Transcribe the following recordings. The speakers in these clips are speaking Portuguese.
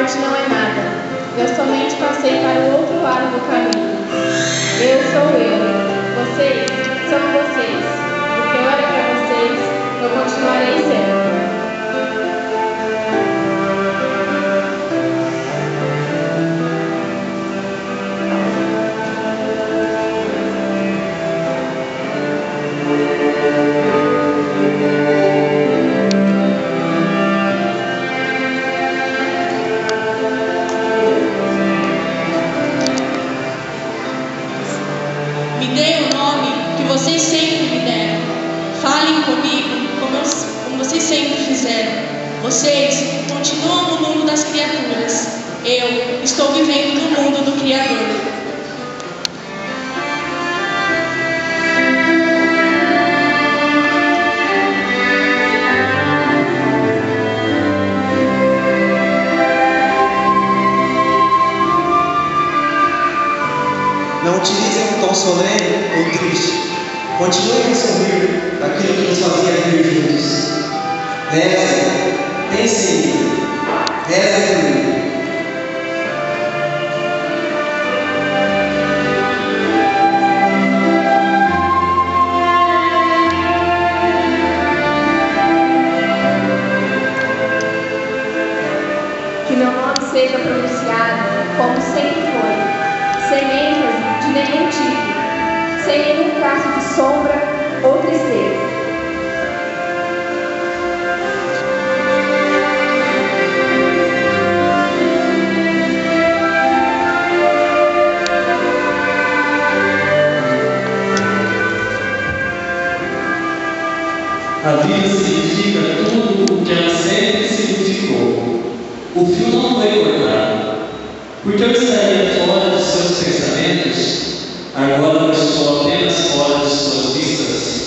morte não é nada. Eu somente passei para o outro lado do caminho. Eu sou eu. Vocês são vocês. O que eu era para vocês, eu continuarei sendo. Me deem o nome que vocês sempre me deram. Falem comigo como vocês sempre fizeram. Vocês continuam no mundo das criaturas. Eu estou vivendo no mundo do Criador. Não utilizem um tom solene ou triste. Continuem a sorrir daquilo que nos fazia rir juntos. Rezem, pensem em mim. Rezem comigo. Que meu nome seja pronunciado como sempre foi, sem ênfase de nenhum tipo, sem nenhum traço de sombra ou tristeza. A vida significa tudo o que ela sempre significou. O fio não foi cortado. Porque eu estaria fora de seus pensamentos, agora eu estou apenas fora de suas vistas.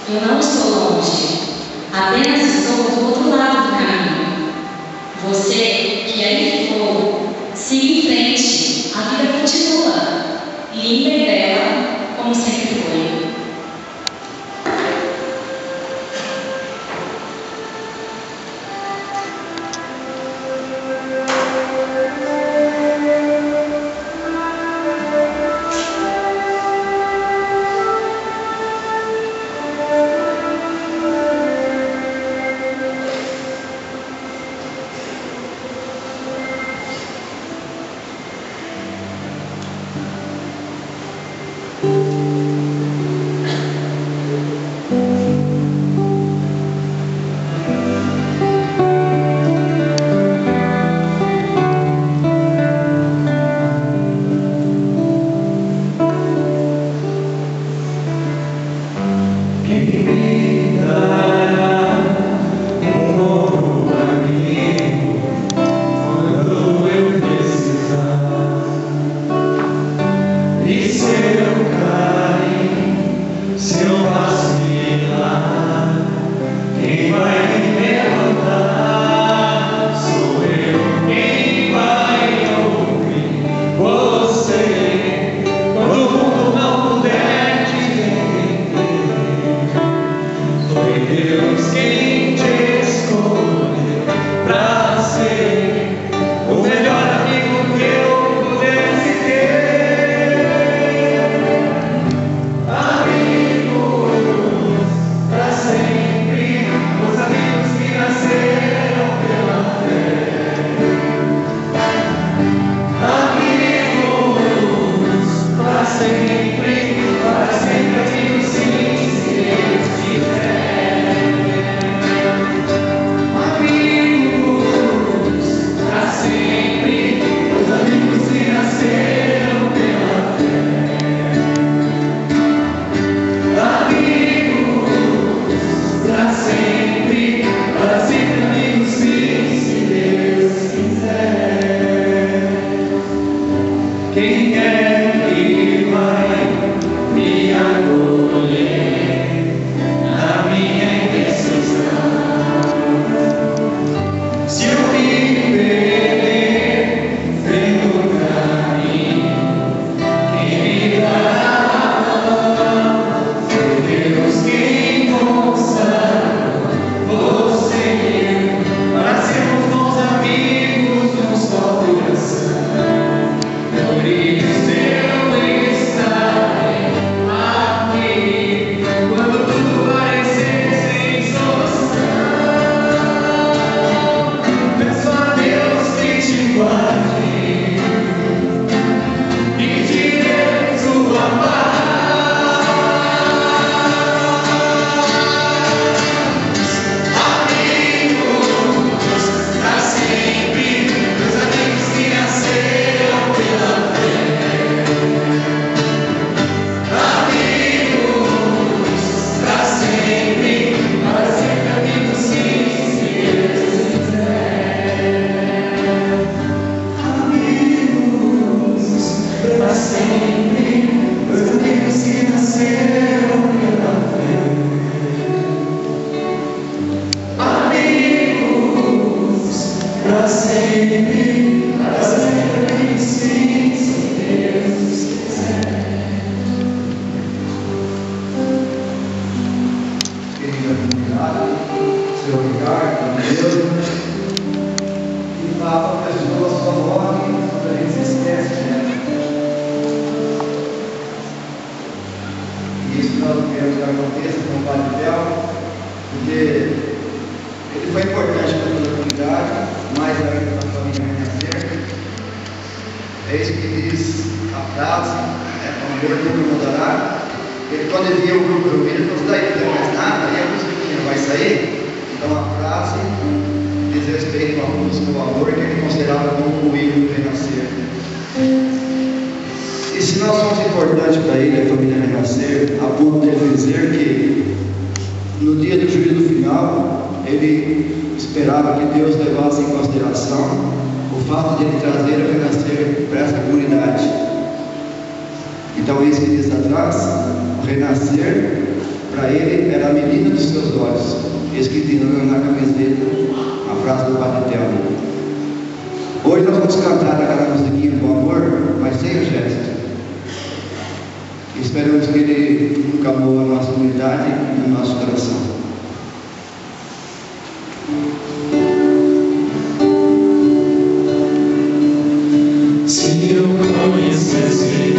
Eu não estou longe, apenas estou do outro lado do caminho. Você que aí ficou, siga em frente, a vida continua, linda e bela, como sempre foi. que nós queremos que aconteça com o Padre Bel, porque ele foi importante para toda a comunidade, mais ainda para a família Renascer. É isso que diz a frase, o amor nunca mudará. Ele, quando ele viu o grupo reunido, ele falou: daí não tem mais nada, e a musiquinha vai sair. Então a frase diz respeito à música, ao amor, que ele considerava como o hino do Renascer. E se nós somos importantes para ele, a família Renascer, a ponto de ele dizer que no dia do juízo final, ele esperava que Deus levasse em consideração o fato de ele trazer o Renascer para essa comunidade. Então, isso que diz atrás, o Renascer, para ele, era a menina dos seus olhos. Isso que diz na camiseta, a frase do Padre Telmo. Hoje nós vamos cantar aquela musiquinha do amor, mas sem o gesto. Esperamos que ele nunca morra a nossa unidade e no nosso coração. Se eu conhecesse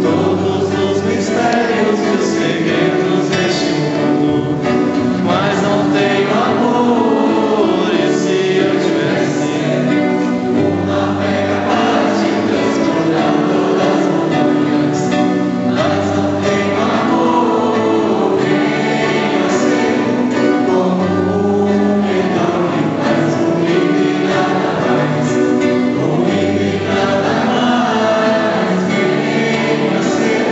todos os mistérios e os segredos deste mundo, mas não tenho amor, e se eu tivesse uma fé capaz de transportar todas as montanhas, mas não tenho amor, venha ser como um metal que faz ruído e nada mais, ruído e nada mais, venha ser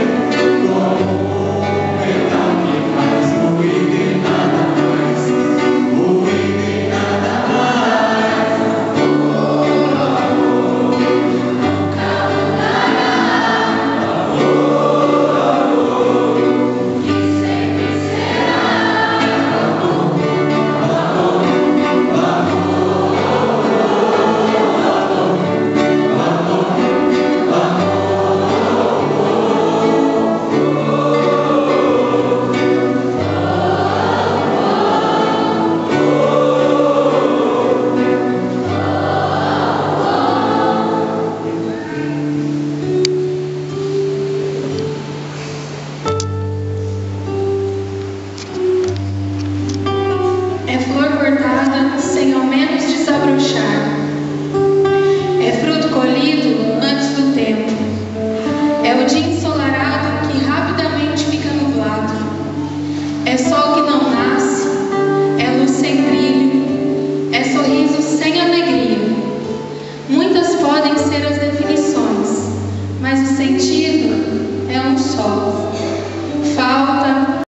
como um metal que faz ruído e nada mais, ruído e nada mais. É flor cortada sem ao menos desabrochar. É fruto colhido antes do tempo. É o dia ensolarado que rapidamente fica nublado. É sol que não